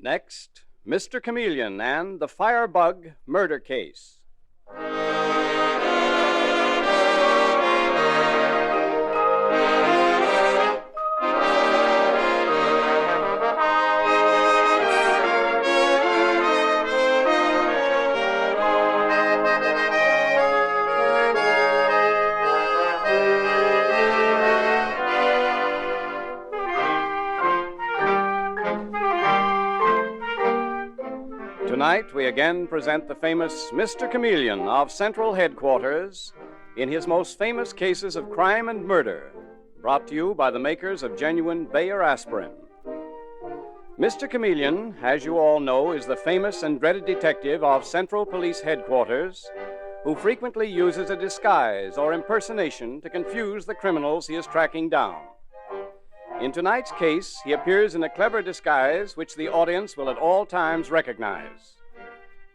Next, Mr. Chameleon and the Firebug murder case. Tonight, we again present the famous Mr. Chameleon of Central Headquarters in his most famous cases of crime and murder, brought to you by the makers of genuine Bayer aspirin. Mr. Chameleon, as you all know, is the famous and dreaded detective of Central Police Headquarters who frequently uses a disguise or impersonation to confuse the criminals he is tracking down. In tonight's case, he appears in a clever disguise which the audience will at all times recognize.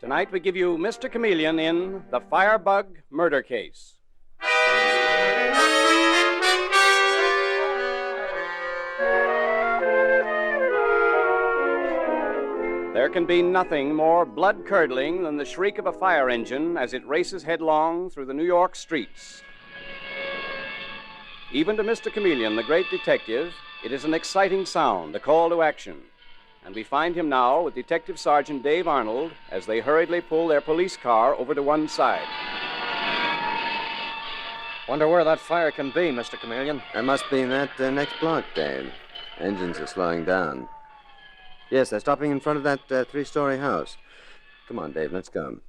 Tonight, we give you Mr. Chameleon in the Firebug murder case. There can be nothing more blood-curdling than the shriek of a fire engine as it races headlong through the New York streets. Even to Mr. Chameleon, the great detective, it is an exciting sound, a call to action. And we find him now with Detective Sergeant Dave Arnold as they hurriedly pull their police car over to one side. Wonder where that fire can be, Mr. Chameleon. It must be in that next block, Dave. Engines are slowing down. Yes, they're stopping in front of that three-story house. Come on, Dave, let's go.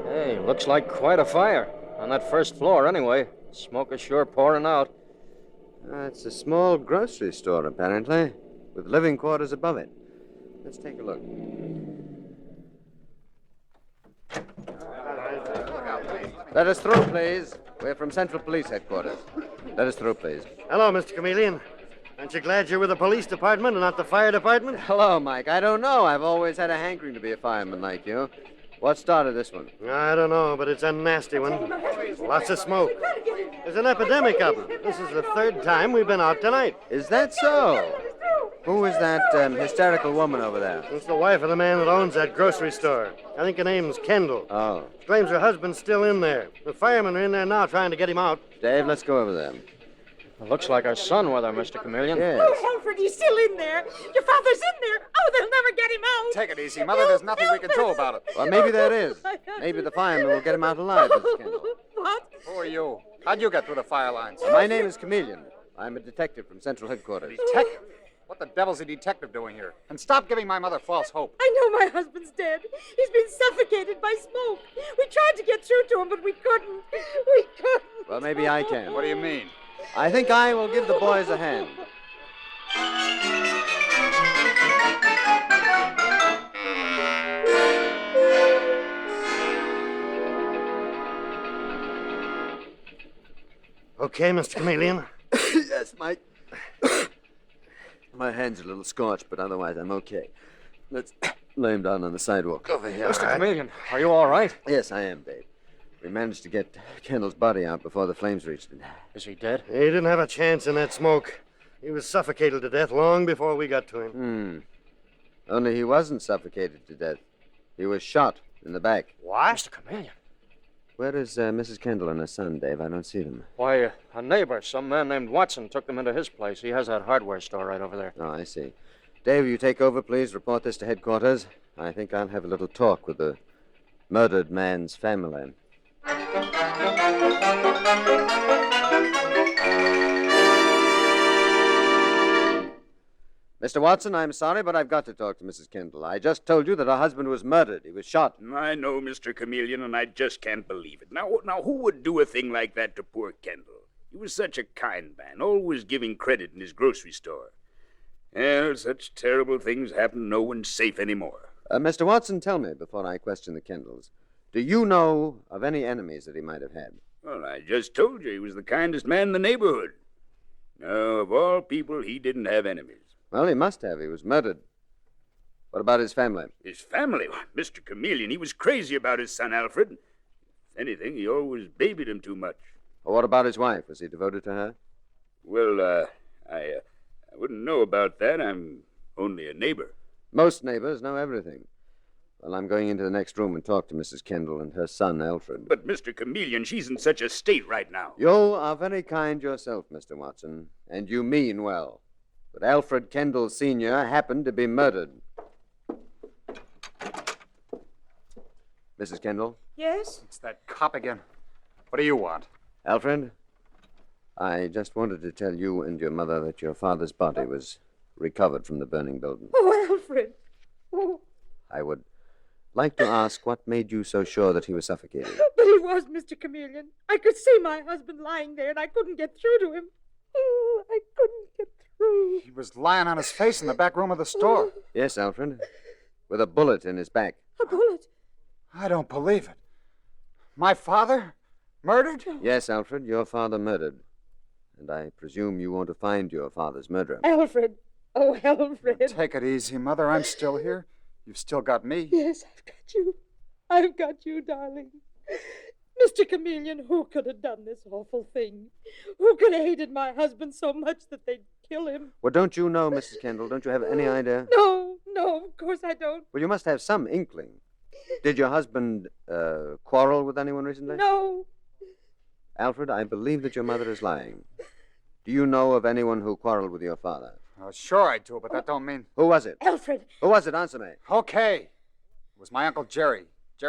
Hey, looks like quite a fire. On that first floor, anyway. Smoke is sure pouring out. It's a small grocery store, apparently, with living quarters above it. Let's take a look. Let us through, please. We're from Central Police Headquarters. Let us through, please. Hello, Mr. Chameleon. Aren't you glad you're with the police department and not the fire department? Hello, Mike. I don't know. I've always had a hankering to be a fireman like you. What started this one? I don't know, but it's a nasty one. Lots of smoke. There's an epidemic of them. This is the third time we've been out tonight. Is that so? Who is that hysterical woman over there? It's the wife of the man that owns that grocery store. I think her name's Kendall. Oh. She claims her husband's still in there. The firemen are in there now trying to get him out. Dave, let's go over there. It looks like our son with her, Mr. Chameleon. Yes. Oh, Helford, he's still in there. Your father's in there. Oh, they'll never get him out. Take it easy, Mother. There's nothing we can do about it. Well, maybe there is. Maybe the firemen will get him out alive, Mrs. Kendall. What? Who are you? How'd you get through the fire lines? My name is Chameleon. I'm a detective from Central Headquarters. Detective? What the devil's a detective doing here? And stop giving my mother false hope. I know my husband's dead. He's been suffocated by smoke. We tried to get through to him, but we couldn't. We couldn't. Well, maybe I can. What do you mean? I think I will give the boys a hand. Okay, Mr. Chameleon. Yes, Mike. My hand's a little scorched, but otherwise I'm okay. Let's lay him down on the sidewalk over here. Mr. Chameleon, are you all right? Yes, I am, Dave. We managed to get Kendall's body out before the flames reached it. Is he dead? He didn't have a chance in that smoke. He was suffocated to death long before we got to him. Only he wasn't suffocated to death. He was shot in the back. What? Mr. Chameleon. Where is Mrs. Kendall and her son, Dave? I don't see them. Why, a neighbor, some man named Watson, took them into his place. He has that hardware store right over there. Oh, I see. Dave, you take over, please. Report this to headquarters. I think I'll have a little talk with the murdered man's family. Mr. Watson, I'm sorry, but I've got to talk to Mrs. Kendall. I just told you that her husband was murdered. He was shot. I know, Mr. Chameleon, and I just can't believe it. Now, who would do a thing like that to poor Kendall? He was such a kind man, always giving credit in his grocery store. Well, such terrible things happen, no one's safe anymore. Mr. Watson, tell me, before I question the Kendalls, do you know of any enemies that he might have had? Well, I just told you he was the kindest man in the neighborhood. No, of all people, he didn't have enemies. Well, he must have. He was murdered. What about his family? His family? Mr. Chameleon, he was crazy about his son, Alfred. If anything, he always babied him too much. Well, what about his wife? Was he devoted to her? Well, I wouldn't know about that. I'm only a neighbor. Most neighbors know everything. Well, I'm going into the next room and talk to Mrs. Kendall and her son, Alfred. But, Mr. Chameleon, she's in such a state right now. You are very kind yourself, Mr. Watson, and you mean well. But Alfred Kendall Sr. happened to be murdered. Mrs. Kendall? Yes? It's that cop again. What do you want? Alfred? I just wanted to tell you and your mother that your father's body was recovered from the burning building. Oh, Alfred. Oh, I would like to ask what made you so sure that he was suffocated. but he was, Mr. Chameleon. I could see my husband lying there, and I couldn't get through to him. Oh, I couldn't get through. He was lying on his face in the back room of the store. Yes, Alfred, with a bullet in his back. A bullet? I don't believe it. My father? Murdered? Yes, Alfred, your father murdered. And I presume you want to find your father's murderer. Alfred. Oh, Alfred. Take it easy, Mother. I'm still here. You've still got me. Yes, I've got you. I've got you, darling. Mr. Chameleon, who could have done this awful thing? Who could have hated my husband so much that they'd kill him? Well, don't you know, Mrs. Kendall? Don't you have any idea? No, of course I don't. Well, you must have some inkling. Did your husband quarrel with anyone recently? No. Alfred, I believe that your mother is lying. Do you know of anyone who quarreled with your father? Oh, sure I do, but that don't mean... Who was it? Alfred. Who was it? Answer me. Okay. It was my Uncle Jerry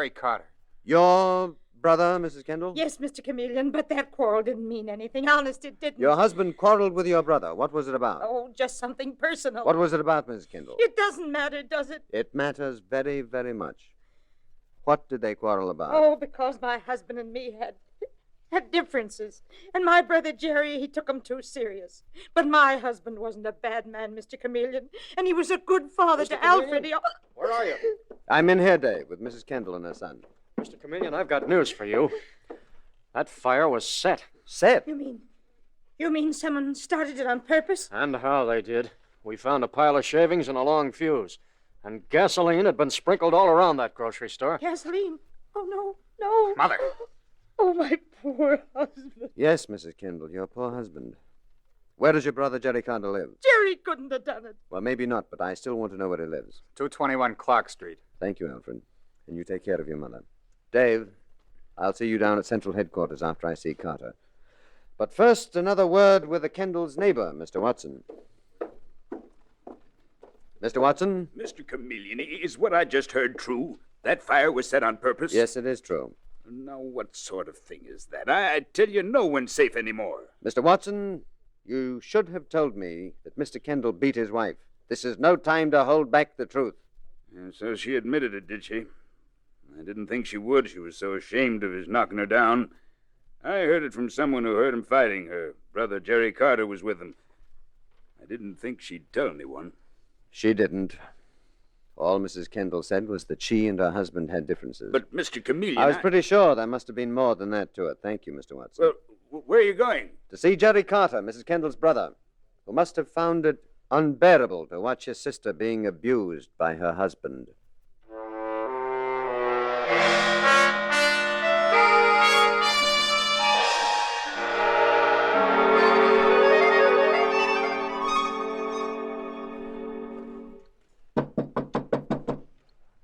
Carter. Your brother, Mrs. Kendall? Yes, Mr. Chameleon, but that quarrel didn't mean anything. Honest, it didn't. Your husband quarreled with your brother. What was it about? Oh, just something personal. What was it about, Mrs. Kendall? It doesn't matter, does it? It matters very, very much. What did they quarrel about? Oh, because my husband and me had differences. And my brother Jerry, he took them too serious. But my husband wasn't a bad man, Mr. Chameleon. And he was a good father to Alfred. Where are you? I'm in here, Dave, with Mrs. Kendall and her son. Mr. Chameleon, I've got news for you. That fire was set. Set? You mean someone started it on purpose? And how they did. We found a pile of shavings and a long fuse. And gasoline had been sprinkled all around that grocery store. Gasoline? Oh, no. Mother. Oh, my poor husband. Yes, Mrs. Kendall, your poor husband. Where does your brother Jerry Carter live? Jerry couldn't have done it. Well, maybe not, but I still want to know where he lives. 221 Clark Street. Thank you, Alfred. And you take care of your mother. Dave, I'll see you down at Central Headquarters after I see Carter. But first, another word with the Kendall's neighbor, Mr. Watson. Mr. Watson? Mr. Chameleon, is what I just heard true? That fire was set on purpose? Yes, it is true. Now, what sort of thing is that? I tell you, no one's safe anymore. Mr. Watson, you should have told me that Mr. Kendall beat his wife. This is no time to hold back the truth. And so she admitted it, did she? I didn't think she would. She was so ashamed of his knocking her down. I heard it from someone who heard him fighting. Her brother Jerry Carter was with him. I didn't think she'd tell anyone. She didn't. All Mrs. Kendall said was that she and her husband had differences. But, Mr. Chameleon, I was pretty sure there must have been more than that to it. Thank you, Mr. Watson. Well, where are you going? To see Jerry Carter, Mrs. Kendall's brother, who must have found it unbearable to watch his sister being abused by her husband.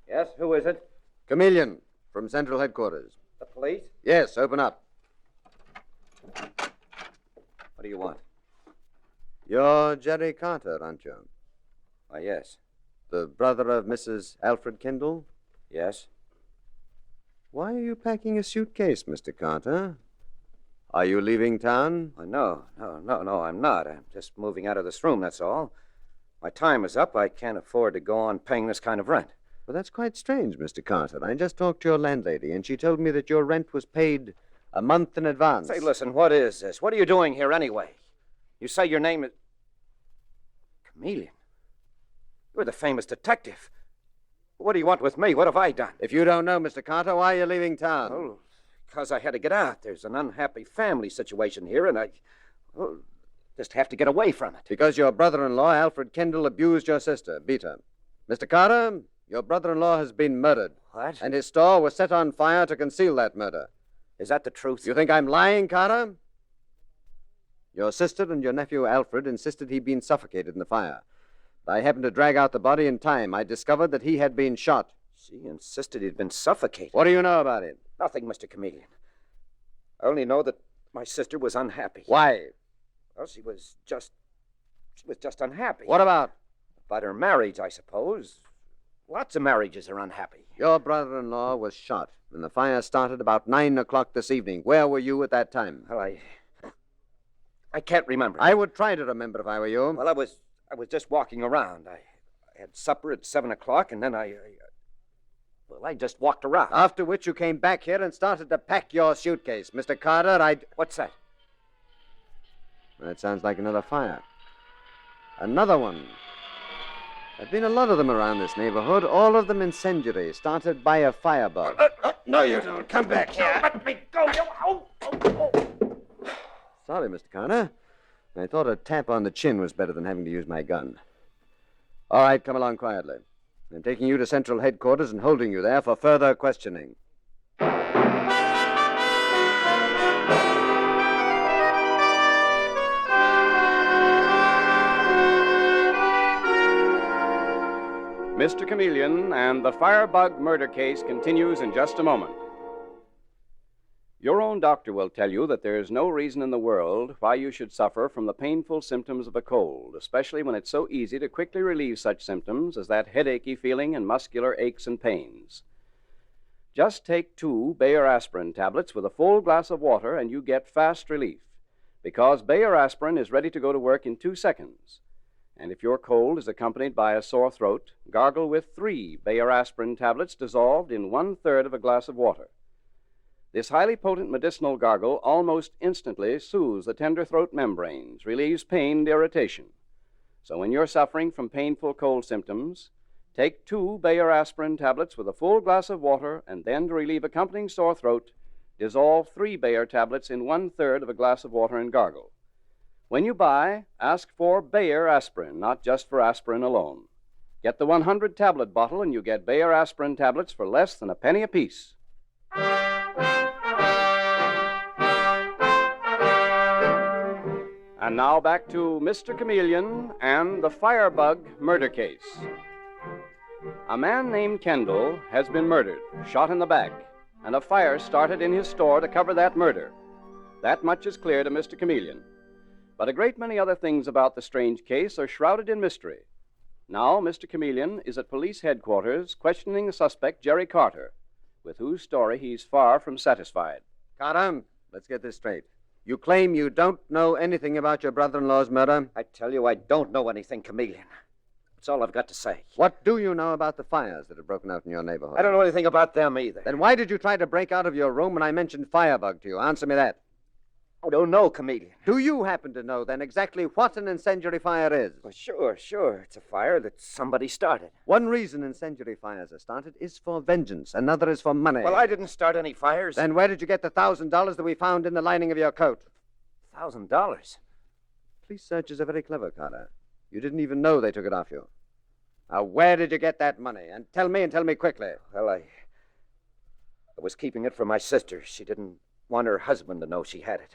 Yes, who is it? Chameleon, from Central Headquarters. The police? Yes, open up. What do you want? You're Jerry Carter, aren't you? Why, yes. The brother of Mrs. Alfred Kendall? Yes. Why are you packing a suitcase, Mr. Carter? Are you leaving town? No, I'm not. I'm just moving out of this room, that's all. My time is up. I can't afford to go on paying this kind of rent. Well, that's quite strange, Mr. Carter. I just talked to your landlady, and she told me that your rent was paid a month in advance. Say, listen, what is this? What are you doing here anyway? You say your name is... Chameleon? You're the famous detective. What do you want with me? What have I done? If you don't know, Mr. Carter, why are you leaving town? Oh, because I had to get out. There's an unhappy family situation here, and I just have to get away from it. Because your brother-in-law, Alfred Kendall, abused your sister, beat her. Mr. Carter, your brother-in-law has been murdered. What? And his store was set on fire to conceal that murder. Is that the truth? You think I'm lying, Carter? Your sister and your nephew Alfred insisted he'd been suffocated in the fire. I happened to drag out the body in time. I discovered that he had been shot. She insisted he'd been suffocated. What do you know about it? Nothing, Mr. Chameleon. I only know that my sister was unhappy. Why? Well, she was just unhappy. What about? About her marriage, I suppose. Lots of marriages are unhappy. Your brother-in-law was shot, and the fire started about 9 o'clock this evening. Where were you at that time? Well, I can't remember. I would try to remember if I were you. Well, I was just walking around. I had supper at 7 o'clock, and then I just walked around. After which you came back here and started to pack your suitcase. Mr. Carter, What's that? That sounds like another fire. Another one. There've been a lot of them around this neighborhood, all of them incendiary, started by a firebug. No, you don't. Come back here. Let me go. Sorry, Mr. Carter. I thought a tap on the chin was better than having to use my gun. All right, come along quietly. I'm taking you to Central Headquarters and holding you there for further questioning. Mr. Chameleon and the Firebug murder case continues in just a moment. Your own doctor will tell you that there is no reason in the world why you should suffer from the painful symptoms of a cold, especially when it's so easy to quickly relieve such symptoms as that headachy feeling and muscular aches and pains. Just take 2 Bayer aspirin tablets with a full glass of water and you get fast relief, because Bayer aspirin is ready to go to work in 2 seconds. And if your cold is accompanied by a sore throat, gargle with 3 Bayer aspirin tablets dissolved in 1/3 of a glass of water. This highly potent medicinal gargle almost instantly soothes the tender throat membranes, relieves pain and irritation. So when you're suffering from painful cold symptoms, take 2 Bayer aspirin tablets with a full glass of water, and then to relieve accompanying sore throat, dissolve 3 Bayer tablets in 1/3 of a glass of water and gargle. When you buy, ask for Bayer aspirin, not just for aspirin alone. Get the 100-tablet bottle and you get Bayer aspirin tablets for less than a penny apiece. And now back to Mr. Chameleon and the Firebug murder case. A man named Kendall has been murdered, shot in the back, and a fire started in his store to cover that murder. That much is clear to Mr. Chameleon. But a great many other things about the strange case are shrouded in mystery. Now, Mr. Chameleon is at police headquarters questioning the suspect, Jerry Carter, with whose story he's far from satisfied. Carter, let's get this straight. You claim you don't know anything about your brother-in-law's murder? I tell you, I don't know anything, Chameleon. That's all I've got to say. What do you know about the fires that have broken out in your neighborhood? I don't know anything about them either. Then why did you try to break out of your room when I mentioned Firebug to you? Answer me that. I don't know, Chameleon. Do you happen to know, then, exactly what an incendiary fire is? Well, sure. It's a fire that somebody started. One reason incendiary fires are started is for vengeance. Another is for money. Well, I didn't start any fires. Then where did you get the $1,000 that we found in the lining of your coat? $1,000? Police searchers are very clever, Carter. You didn't even know they took it off you. Now, where did you get that money? And tell me quickly. Well, I was keeping it for my sister. She didn't want her husband to know she had it.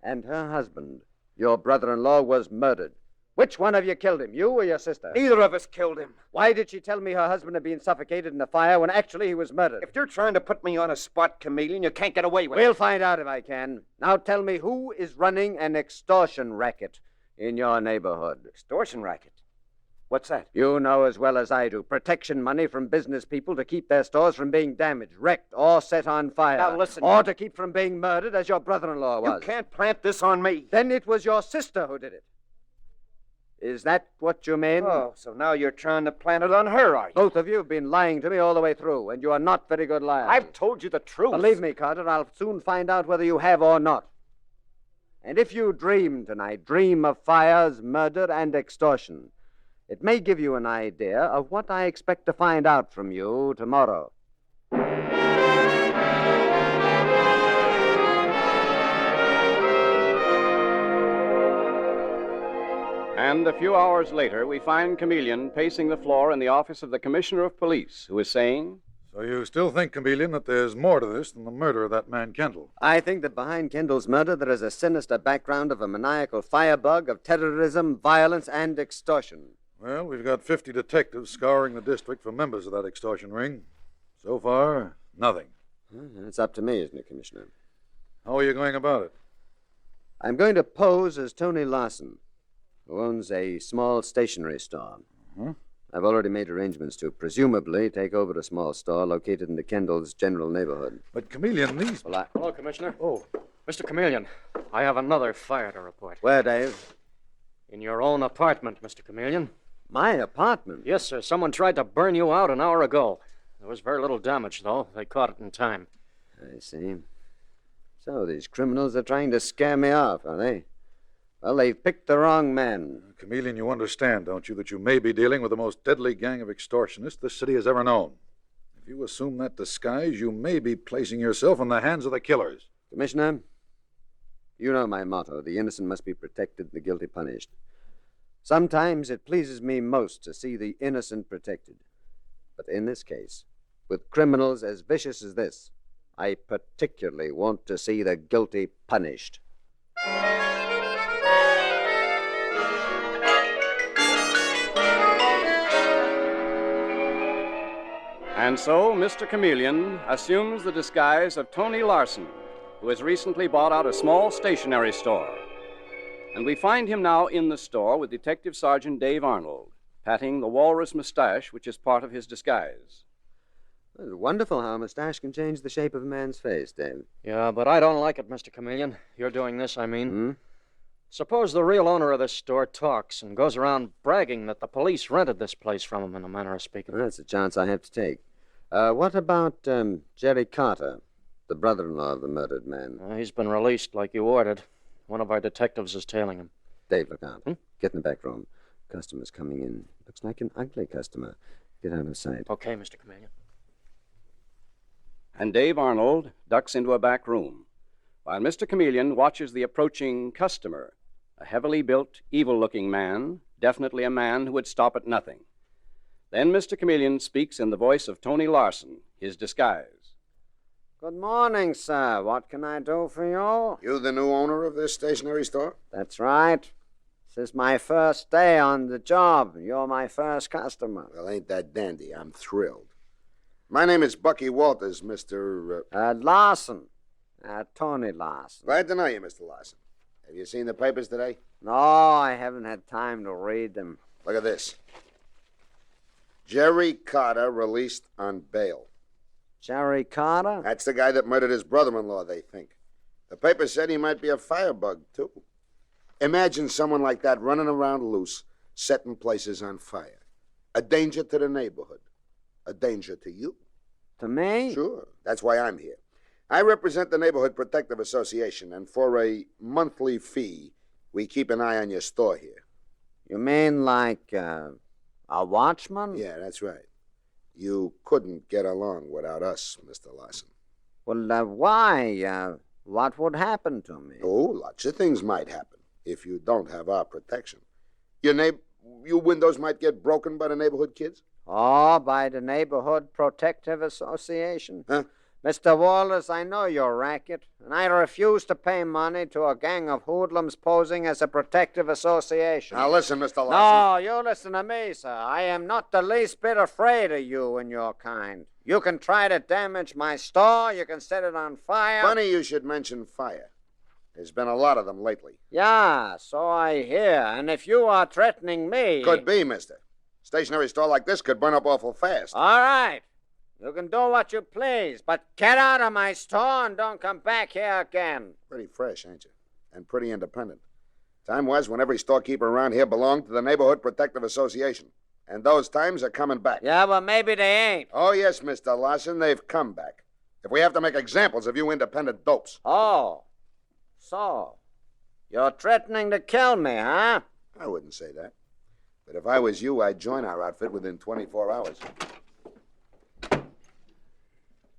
And her husband, your brother-in-law, was murdered. Which one of you killed him, you or your sister? Neither of us killed him. Why did she tell me her husband had been suffocated in the fire when actually he was murdered? If you're trying to put me on a spot, Chameleon, you can't get away with it. We'll find out if I can. Now tell me, who is running an extortion racket in your neighborhood? Extortion racket? What's that? You know as well as I do. Protection money from business people to keep their stores from being damaged, wrecked, or set on fire. Now listen. Or to keep from being murdered, as your brother-in-law was. You can't plant this on me. Then it was your sister who did it. Is that what you mean? Oh, so now you're trying to plant it on her, are you? Both of you have been lying to me all the way through, and you are not very good liars. I've told you the truth. Believe me, Carter, I'll soon find out whether you have or not. And if you dream tonight, dream of fires, murder, and extortion, it may give you an idea of what I expect to find out from you tomorrow. And a few hours later, we find Chameleon pacing the floor in the office of the Commissioner of Police, who is saying, So you still think, Chameleon, that there's more to this than the murder of that man Kendall? I think that behind Kendall's murder there is a sinister background of a maniacal firebug of terrorism, violence, and extortion. Well, we've got 50 detectives scouring the district for members of that extortion ring. So far, nothing. It's up to me, isn't it, Commissioner? How are you going about it? I'm going to pose as Tony Larson, who owns a small stationery store. Uh-huh. I've already made arrangements to presumably take over a small store located in the Kendall's general neighborhood. But, Chameleon, these... Well, Hello, Commissioner. Oh, Mr. Chameleon, I have another fire to report. Where, Dave? In your own apartment, Mr. Chameleon. My apartment? Yes, sir. Someone tried to burn you out an hour ago. There was very little damage, though. They caught it in time. I see. So these criminals are trying to scare me off, are they? Well, they've picked the wrong man. Chameleon, you understand, don't you, that you may be dealing with the most deadly gang of extortionists this city has ever known. If you assume that disguise, you may be placing yourself in the hands of the killers. Commissioner, you know my motto, the innocent must be protected, the guilty punished. Sometimes it pleases me most to see the innocent protected. But in this case, with criminals as vicious as this, I particularly want to see the guilty punished. And so, Mr. Chameleon assumes the disguise of Tony Larson, who has recently bought out a small stationery store. And we find him now in the store with Detective Sergeant Dave Arnold, patting the walrus mustache which is part of his disguise. It's wonderful how a mustache can change the shape of a man's face, Dave. Yeah, but I don't like it, Mr. Chameleon. You're doing this, I mean. Hmm? Suppose the real owner of this store talks and goes around bragging that the police rented this place from him, in a manner of speaking. Well, that's a chance I have to take. What about Jerry Carter, the brother-in-law of the murdered man? He's been released like you ordered. One of our detectives is tailing him. Dave, look out. Get in the back room. Customer's coming in. Looks like an ugly customer. Get out of sight. Okay, Mr. Chameleon. And Dave Arnold ducks into a back room, while Mr. Chameleon watches the approaching customer, a heavily built, evil-looking man, definitely a man who would stop at nothing. Then Mr. Chameleon speaks in the voice of Tony Larson, his disguise. Good morning, sir. What can I do for you? You the new owner of this stationery store? That's right. This is my first day on the job. You're my first customer. Well, ain't that dandy. I'm thrilled. My name is Bucky Walters, Mr. Larson. Tony Larson. Glad to know you, Mr. Larson. Have you seen the papers today? No, I haven't had time to read them. Look at this. Jerry Carter released on bail. Jerry Carter? That's the guy that murdered his brother-in-law, they think. The paper said he might be a firebug, too. Imagine someone like that running around loose, setting places on fire. A danger to the neighborhood. A danger to you. To me? Sure. That's why I'm here. I represent the Neighborhood Protective Association, and for a monthly fee, we keep an eye on your store here. You mean like a watchman? Yeah, that's right. You couldn't get along without us, Mr. Larson. Well, why? What would happen to me? Oh, lots of things might happen if you don't have our protection. Your windows might get broken by the neighborhood kids. Oh, by the Neighborhood Protective Association? Huh? Mr. Walters, I know your racket, and I refuse to pay money to a gang of hoodlums posing as a protective association. Now listen, Mr. Larson. No, you listen to me, sir. I am not the least bit afraid of you and your kind. You can try to damage my store, you can set it on fire. Funny you should mention fire. There's been a lot of them lately. Yeah, so I hear. And if you are threatening me... Could be, mister. Stationery store like this could burn up awful fast. All right. You can do what you please, but get out of my store and don't come back here again. Pretty fresh, ain't you? And pretty independent. Time was when every storekeeper around here belonged to the Neighborhood Protective Association. And those times are coming back. Yeah, but maybe they ain't. Oh, yes, Mr. Larson, they've come back. If we have to make examples of you independent dopes. Oh, so you're threatening to kill me, huh? I wouldn't say that. But if I was you, I'd join our outfit within 24 hours.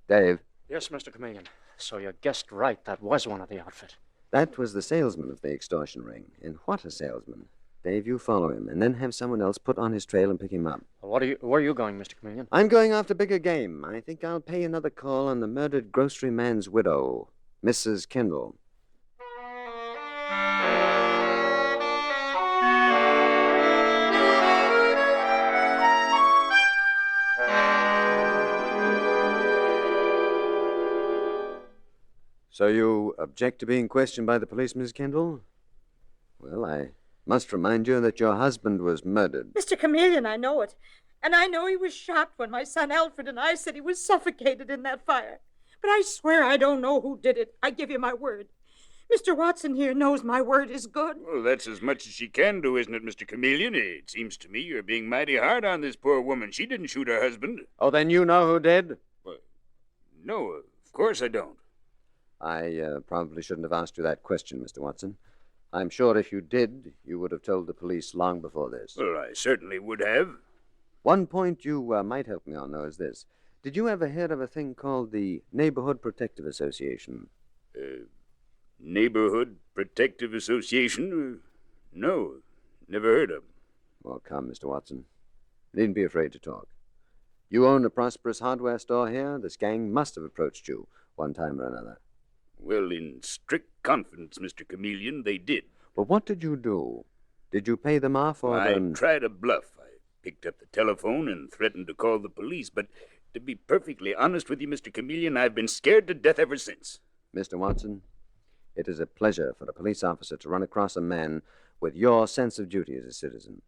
Dave. Yes, Mr. Chameleon. So you guessed right. That was one of the outfit. That was the salesman of the extortion ring. And what a salesman. Dave, you follow him, and then have someone else put on his trail and pick him up. Well, Where are you going, Mr. Chameleon? I'm going after bigger game. I think I'll pay another call on the murdered grocery man's widow, Mrs. Kendall. So you object to being questioned by the police, Miss Kendall? Well, I must remind you that your husband was murdered. Mr. Chameleon, I know it. And I know he was shot when my son Alfred and I said he was suffocated in that fire. But I swear I don't know who did it. I give you my word. Mr. Watson here knows my word is good. Well, that's as much as she can do, isn't it, Mr. Chameleon? It seems to me you're being mighty hard on this poor woman. She didn't shoot her husband. Oh, then you know who did? Well, no, of course I don't. I probably shouldn't have asked you that question, Mr. Watson. I'm sure if you did, you would have told the police long before this. Well, I certainly would have. One point you might help me on, though, is this. Did you ever hear of a thing called the Neighborhood Protective Association? Neighborhood Protective Association? No, never heard of 'em. Well, come, Mr. Watson. You needn't be afraid to talk. You own a prosperous hardware store here. This gang must have approached you one time or another. Well, in strict confidence, Mr. Chameleon, they did. But what did you do? Did you pay them off or I tried a bluff. I picked up the telephone and threatened to call the police, but to be perfectly honest with you, Mr. Chameleon, I've been scared to death ever since. Mr. Watson, it is a pleasure for a police officer to run across a man with your sense of duty as a citizen.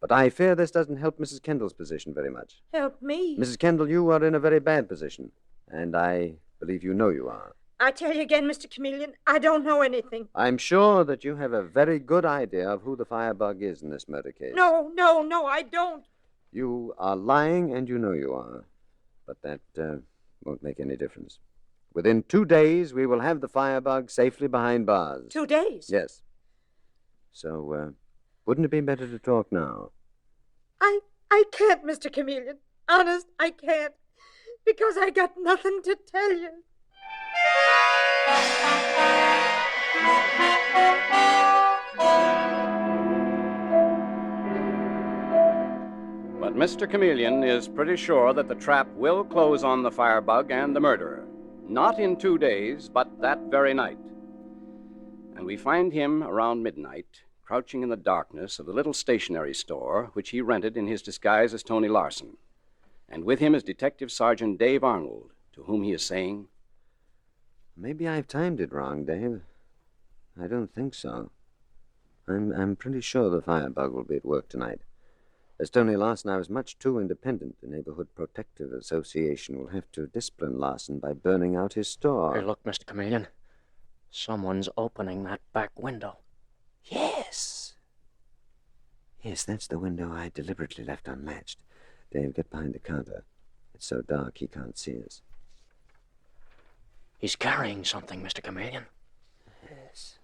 But I fear this doesn't help Mrs. Kendall's position very much. Help me. Mrs. Kendall, you are in a very bad position, and I believe you know you are. I tell you again, Mr. Chameleon, I don't know anything. I'm sure that you have a very good idea of who the Firebug is in this murder case. No, I don't. You are lying, and you know you are. But that won't make any difference. Within 2 days, we will have the Firebug safely behind bars. 2 days? Yes. So, wouldn't it be better to talk now? I can't, Mr. Chameleon. Honest, I can't. Because I got nothing to tell you. But Mr. Chameleon is pretty sure that the trap will close on the Firebug and the murderer. Not in 2 days, but that very night. And we find him around midnight, crouching in the darkness of the little stationery store which he rented in his disguise as Tony Larson. And with him is Detective Sergeant Dave Arnold, to whom he is saying, Maybe I've timed it wrong, Dave. I don't think so. I'm pretty sure the Firebug will be at work tonight. As Tony Larson, I was much too independent. The Neighborhood Protective Association will have to discipline Larson by burning out his store. Hey, look, Mr. Chameleon. Someone's opening that back window. Yes. Yes, that's the window I deliberately left unlatched. Dave, get behind the counter. It's so dark he can't see us. He's carrying something, Mr. Chameleon. Yes.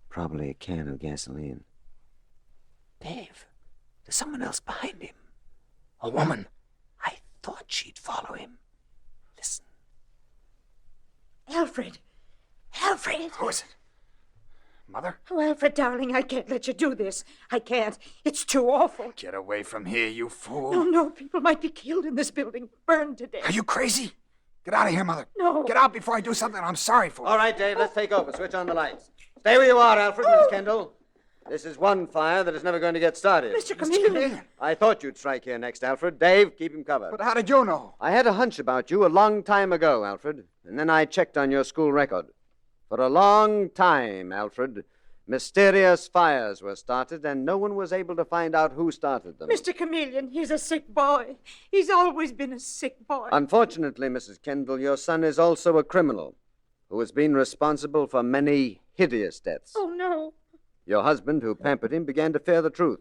Probably a can of gasoline. Dave, there's someone else behind him. A woman. I thought she'd follow him. Listen. Alfred. Alfred. Who is it? Mother? Oh, Alfred, darling, I can't let you do this. I can't. It's too awful. Get away from here, you fool. No, people might be killed in this building, burned to death. Are you crazy? Get out of here, Mother. No. Get out before I do something I'm sorry for. All right, Dave, let's take over. Switch on the lights. Stay where you are, Alfred, Miss Kendall. This is one fire that is never going to get started. Mr. Chameleon. I thought you'd strike here next, Alfred. Dave, keep him covered. But how did you know? I had a hunch about you a long time ago, Alfred, and then I checked on your school record. For a long time, Alfred, mysterious fires were started, and no one was able to find out who started them. Mr. Chameleon, he's a sick boy. He's always been a sick boy. Unfortunately, Mrs. Kendall, your son is also a criminal who has been responsible for many hideous deaths. Oh, no. Your husband, who pampered him, began to fear the truth,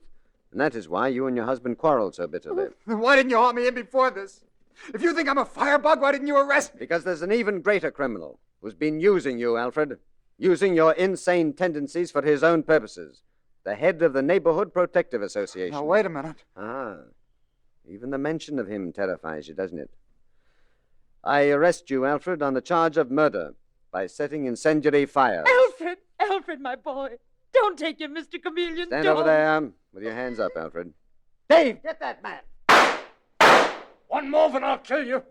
and that is why you and your husband quarreled so bitterly. Then why didn't you haul me in before this? If you think I'm a firebug, why didn't you arrest me? Because there's an even greater criminal who's been using you, Alfred, using your insane tendencies for his own purposes. The head of the Neighborhood Protective Association. Now, wait a minute. Even the mention of him terrifies you, doesn't it? I arrest you, Alfred, on the charge of murder by setting incendiary fires. Alfred, my boy. Don't take him, Mr. Chameleon. Stand don't. over there with your hands up, Alfred. Dave, get that man! One move and I'll kill you.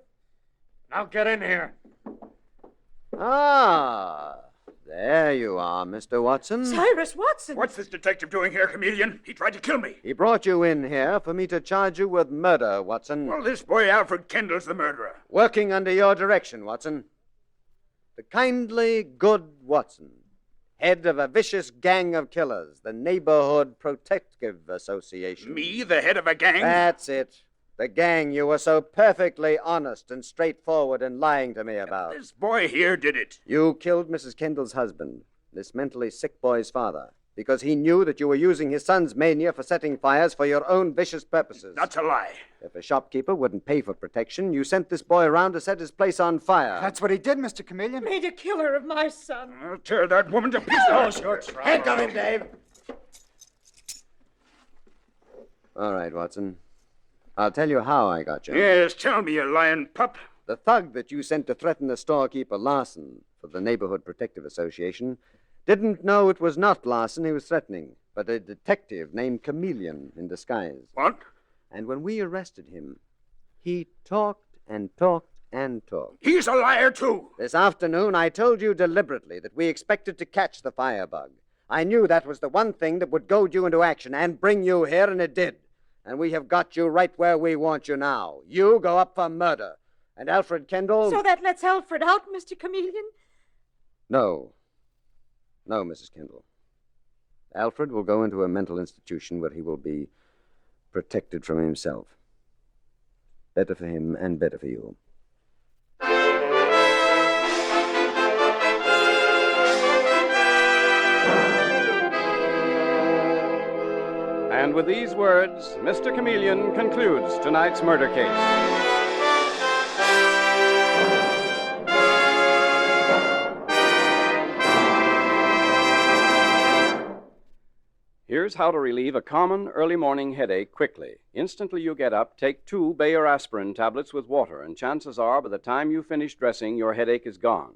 Now get in here. Ah, there you are, Mr. Watson. Cyrus Watson! What's this detective doing here, Chameleon? He tried to kill me. He brought you in here for me to charge you with murder, Watson. Well, this boy Alfred Kendall's the murderer. Working under your direction, Watson. The kindly, good Watson, head of a vicious gang of killers, the Neighborhood Protective Association. Me, the head of a gang? That's it. The gang you were so perfectly honest and straightforward in lying to me about. This boy here did it. You killed Mrs. Kendall's husband, this mentally sick boy's father, because he knew that you were using his son's mania for setting fires for your own vicious purposes. That's a lie. If a shopkeeper wouldn't pay for protection, you sent this boy around to set his place on fire. That's what he did, Mr. Chameleon. Made a killer of my son. I'll tear that woman to pieces. Oh, sure, try. Handcuff him, Dave. All right, Watson. I'll tell you how I got you. Yes, tell me, you lying pup. The thug that you sent to threaten the storekeeper Larson for the Neighborhood Protective Association didn't know it was not Larson he was threatening, but a detective named Chameleon in disguise. What? And when we arrested him, he talked and talked and talked. He's a liar, too. This afternoon, I told you deliberately that we expected to catch the Firebug. I knew that was the one thing that would goad you into action and bring you here, and it did. And we have got you right where we want you now. You go up for murder. And Alfred Kendall... So that lets Alfred out, Mr. Chameleon? No. No, Mrs. Kendall. Alfred will go into a mental institution where he will be protected from himself. Better for him and better for you. And with these words, Mr. Chameleon concludes tonight's murder case. Here's how to relieve a common early morning headache quickly. Instantly you get up, take 2 Bayer aspirin tablets with water, and chances are by the time you finish dressing, your headache is gone.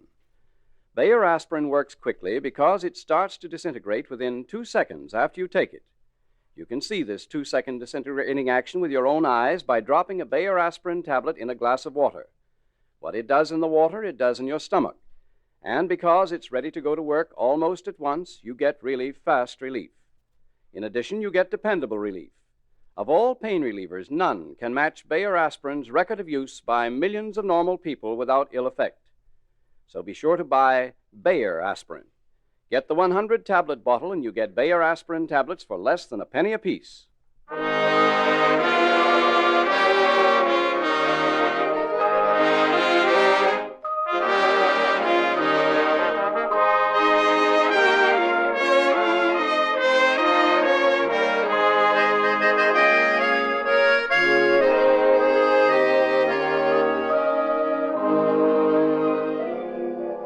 Bayer aspirin works quickly because it starts to disintegrate within 2 seconds after you take it. You can see this 2-second disintegrating action with your own eyes by dropping a Bayer aspirin tablet in a glass of water. What it does in the water, it does in your stomach. And because it's ready to go to work almost at once, you get really fast relief. In addition, you get dependable relief. Of all pain relievers, none can match Bayer aspirin's record of use by millions of normal people without ill effect. So be sure to buy Bayer aspirin. Get the 100-tablet bottle and you get Bayer aspirin tablets for less than a penny apiece.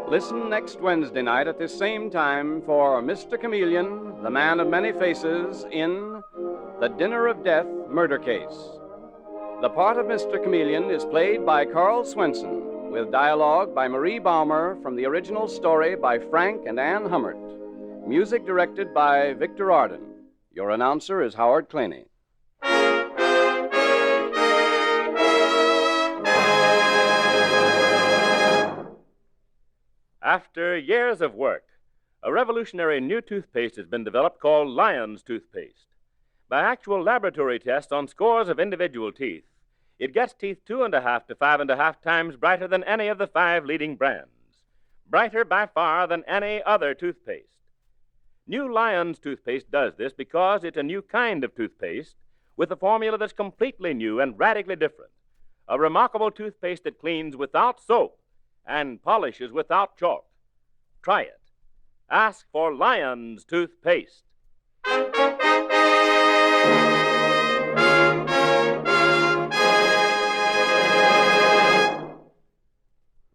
Listen next Wednesday night at this same time for Mr. Chameleon, the man of many faces, in The Dinner of Death Murder Case. The part of Mr. Chameleon is played by Carl Swenson, with dialogue by Marie Baumer from the original story by Frank and Ann Hummert. Music directed by Victor Arden. Your announcer is Howard Claney. After years of work, a revolutionary new toothpaste has been developed called Lion's Toothpaste. By actual laboratory tests on scores of individual teeth, it gets teeth 2.5 to 5.5 times brighter than any of the 5 leading brands. Brighter by far than any other toothpaste. New Lion's Toothpaste does this because it's a new kind of toothpaste with a formula that's completely new and radically different. A remarkable toothpaste that cleans without soap and polishes without chalk. Try it. Ask for Lion's Toothpaste.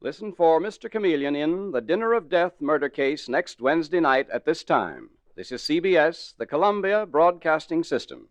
Listen for Mr. Chameleon in The Dinner of Death Murder Case next Wednesday night at this time. This is CBS, the Columbia Broadcasting System.